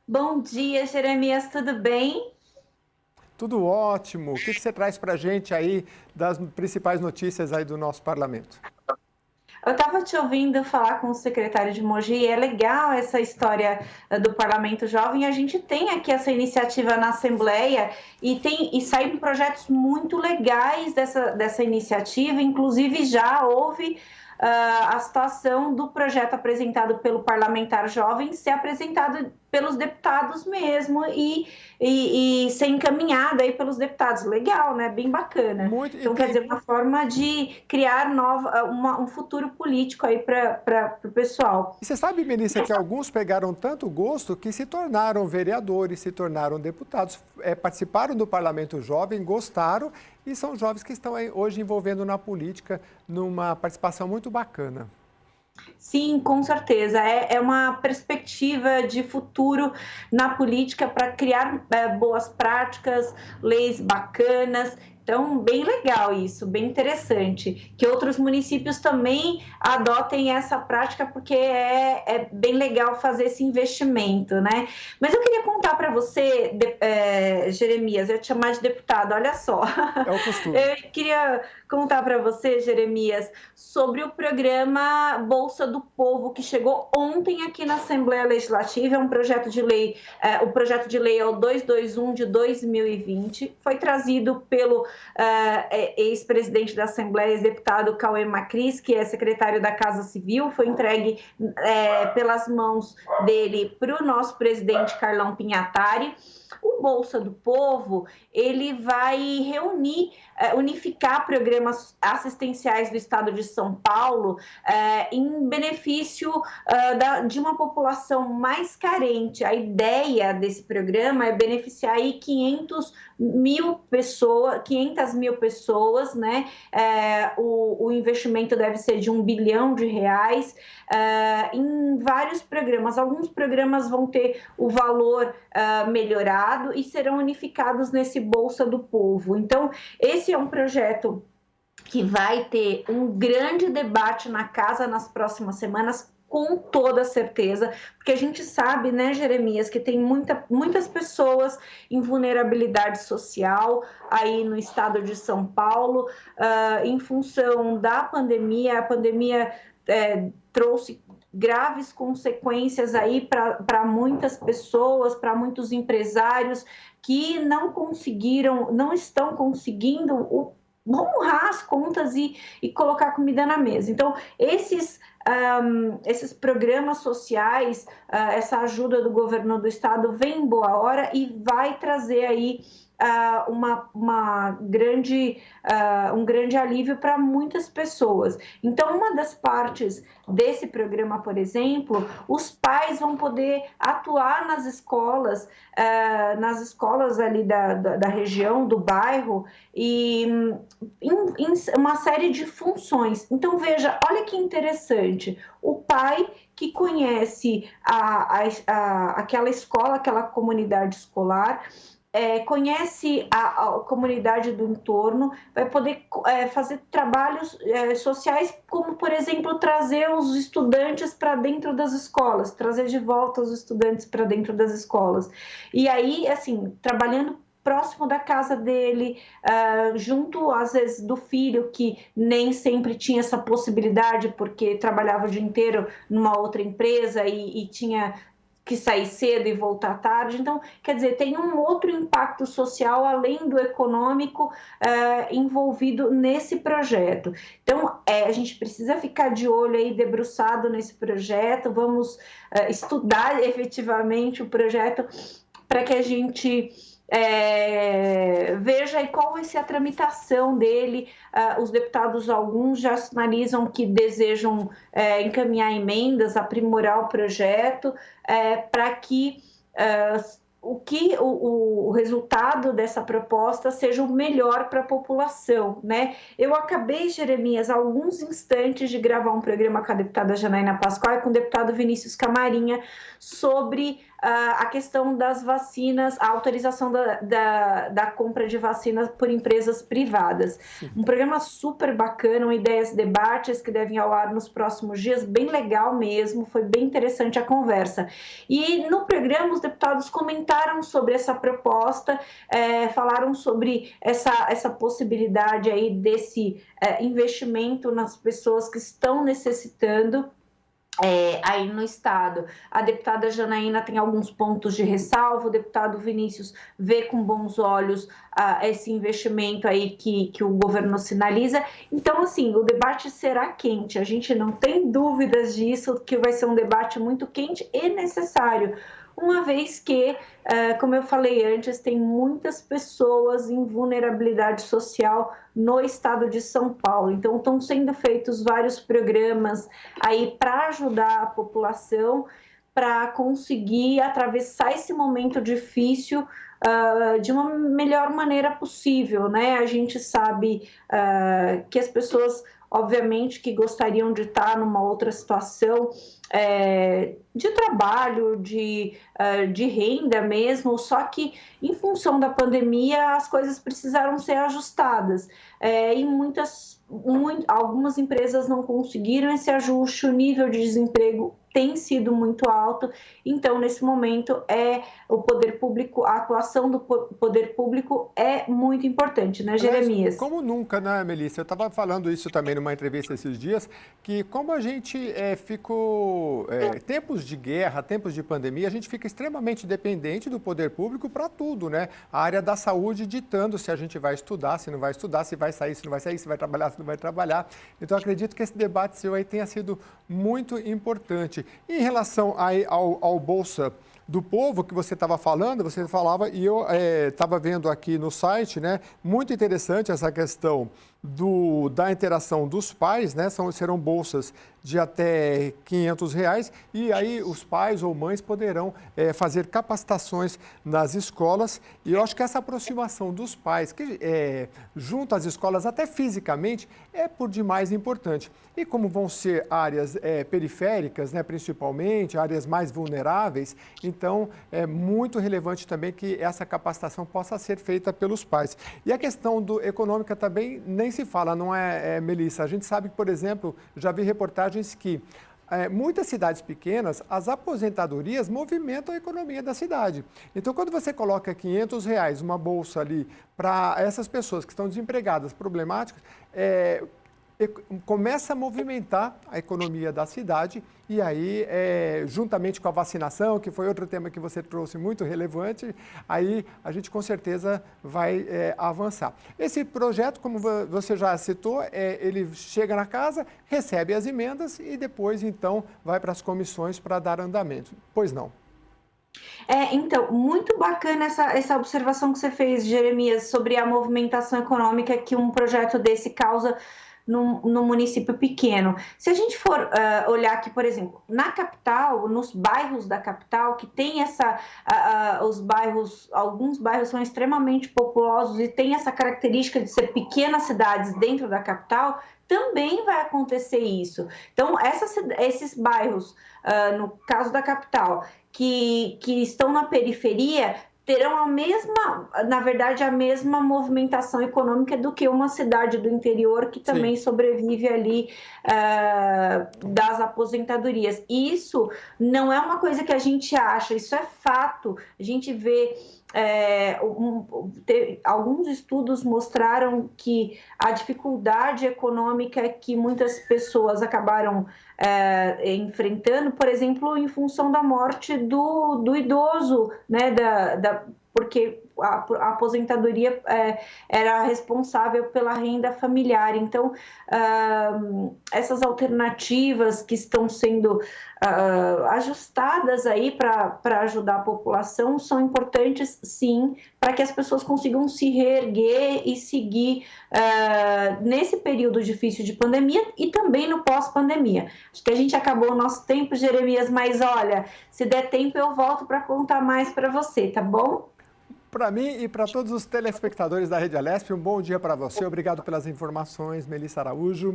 Bom dia, Jeremias, tudo bem? Tudo ótimo. O que você traz para a gente aí das principais notícias aí do nosso parlamento? Eu estava te ouvindo falar com o secretário de Mogi e é legal essa história do Parlamento Jovem. A gente tem aqui essa iniciativa na Assembleia e saem projetos muito legais dessa iniciativa. Inclusive, já houve a situação do projeto apresentado pelo parlamentar jovem ser apresentado pelos deputados mesmo e ser encaminhado aí pelos deputados. Legal, né? Bem bacana. Muito, e Então, quer tem, dizer, uma forma de criar um futuro político aí para o pessoal. e você sabe, Melissa, que alguns pegaram tanto gosto que se tornaram vereadores, se tornaram deputados, participaram do Parlamento Jovem, gostaram e são jovens que estão aí hoje envolvendo na política numa participação muito bacana. Sim, com certeza. É uma perspectiva de futuro na política para criar boas práticas, leis bacanas. Então, bem legal isso, bem interessante. Que outros municípios também adotem essa prática, porque é bem legal fazer esse investimento, né? Mas eu queria contar para você, Jeremias, eu ia te chamar de deputado, olha só. É o costume. Eu queria contar para você, Jeremias, sobre o programa Bolsa do Povo, que chegou ontem aqui na Assembleia Legislativa. É um projeto de lei, o projeto de lei é o 221 de 2020, foi trazido pelo ex-presidente da Assembleia, ex-deputado Cauê Macris, que é secretário da Casa Civil, foi entregue pelas mãos dele para o nosso presidente Carlão Pinhatari. O Bolsa do Povo, ele vai unificar programas assistenciais do estado de São Paulo em benefício de uma população mais carente. A ideia desse programa é beneficiar aí 500 mil pessoas, né? O investimento deve ser de R$ 1 bilhão em vários programas. Alguns programas vão ter o valor melhorado e serão unificados nesse Bolsa do Povo. Então, esse é um projeto que vai ter um grande debate na casa nas próximas semanas, com toda certeza, porque a gente sabe, né, Jeremias, que tem muitas pessoas em vulnerabilidade social aí no estado de São Paulo, em função da pandemia. A pandemia trouxe graves consequências aí para muitas pessoas, para muitos empresários que não estão conseguindo honrar as contas e colocar comida na mesa. Então, esses programas sociais, essa ajuda do governo do estado vem em boa hora e vai trazer aí um grande alívio para muitas pessoas. Então, uma das partes desse programa, por exemplo, os pais vão poder atuar nas escolas ali da região, do bairro, e em uma série de funções. Então, veja, olha que interessante, o pai que conhece aquela escola, aquela comunidade escolar, conhece a comunidade do entorno, vai poder fazer trabalhos sociais, como, por exemplo, trazer os estudantes para dentro das escolas, trazer de volta os estudantes para dentro das escolas. E aí, assim, trabalhando próximo da casa dele, junto às vezes do filho, que nem sempre tinha essa possibilidade porque trabalhava o dia inteiro numa outra empresa e tinha que sair cedo e voltar tarde. Então, quer dizer, tem um outro impacto social além do econômico envolvido nesse projeto. Então, a gente precisa ficar de olho aí, debruçado nesse projeto, vamos estudar efetivamente o projeto para que a gente veja aí qual vai ser a tramitação dele. Os deputados, alguns já sinalizam que desejam encaminhar emendas, aprimorar o projeto, para que o resultado dessa proposta seja o melhor para a população, né? Eu acabei, Jeremias, há alguns instantes de gravar um programa com a deputada Janaína Pascoal e com o deputado Vinícius Camarinha sobre a questão das vacinas, a autorização da compra de vacinas por empresas privadas. Um programa super bacana, ideias, debates que devem ao ar nos próximos dias, bem legal mesmo, foi bem interessante a conversa. E no programa os deputados comentaram sobre essa proposta, falaram sobre essa possibilidade aí desse investimento nas pessoas que estão necessitando aí no Estado. A deputada Janaína tem alguns pontos de ressalva, o deputado Vinícius vê com bons olhos esse investimento aí que o governo sinaliza. Então, assim, o debate será quente, a gente não tem dúvidas disso, que vai ser um debate muito quente e necessário, uma vez que, como eu falei antes, tem muitas pessoas em vulnerabilidade social no estado de São Paulo. Então, estão sendo feitos vários programas aí para ajudar a população, para conseguir atravessar esse momento difícil de uma melhor maneira possível, né? A gente sabe que as pessoas, obviamente, que gostariam de estar numa outra situação de trabalho, de renda mesmo, só que em função da pandemia as coisas precisaram ser ajustadas e algumas empresas não conseguiram esse ajuste, o nível de desemprego tem sido muito alto, então nesse momento o poder público, a atuação do poder público é muito importante, né, Jeremias? Como nunca, né, Melissa? Eu estava falando isso também numa entrevista esses dias, que como a gente ficou, tempos de guerra, tempos de pandemia, a gente fica extremamente dependente do poder público para tudo, né? A área da saúde ditando se a gente vai estudar, se não vai estudar, se vai sair, se não vai sair, se vai trabalhar, se não vai trabalhar. Então, acredito que esse debate seu aí tenha sido muito importante. Em relação ao Bolsa do Povo que você estava falando, você falava, e eu estava vendo aqui no site, né? Muito interessante essa questão da interação dos pais, né? Serão bolsas de até R$ 500, e aí os pais ou mães poderão fazer capacitações nas escolas, e eu acho que essa aproximação dos pais junto às escolas, até fisicamente, é por demais importante. E como vão ser áreas periféricas, né, principalmente, áreas mais vulneráveis, então é muito relevante também que essa capacitação possa ser feita pelos pais. E a questão econômica também nem se fala, não é, Melissa? A gente sabe que, por exemplo, já vi reportagens que muitas cidades pequenas, as aposentadorias movimentam a economia da cidade. Então, quando você coloca R$ 500, uma bolsa ali, para essas pessoas que estão desempregadas, problemáticas, começa a movimentar a economia da cidade e aí, juntamente com a vacinação, que foi outro tema que você trouxe muito relevante, aí a gente com certeza vai avançar. Esse projeto, como você já citou, ele chega na casa, recebe as emendas e depois, então, vai para as comissões para dar andamento. Pois não? Então, muito bacana essa observação que você fez, Jeremias, sobre a movimentação econômica que um projeto desse causa no município pequeno. Se a gente for olhar aqui, por exemplo, na capital, nos bairros da capital, que tem alguns bairros são extremamente populosos e tem essa característica de ser pequenas cidades dentro da capital, também vai acontecer isso. Então, esses bairros, no caso da capital, que estão na periferia, terão na verdade, a mesma movimentação econômica do que uma cidade do interior que também sobrevive ali das aposentadorias. Isso não é uma coisa que a gente acha, isso é fato. A gente vê alguns estudos mostraram que a dificuldade econômica que muitas pessoas acabaram enfrentando, por exemplo, em função da morte do idoso, né, porque a aposentadoria era responsável pela renda familiar. Então, essas alternativas que estão sendo ajustadas aí para ajudar a população são importantes, sim, para que as pessoas consigam se reerguer e seguir nesse período difícil de pandemia e também no pós-pandemia. Acho que a gente acabou o nosso tempo, Jeremias, mas olha, se der tempo eu volto para contar mais para você, tá bom? Para mim e para todos os telespectadores da Rede Alesp, um bom dia para você. Obrigado pelas informações, Melissa Araújo.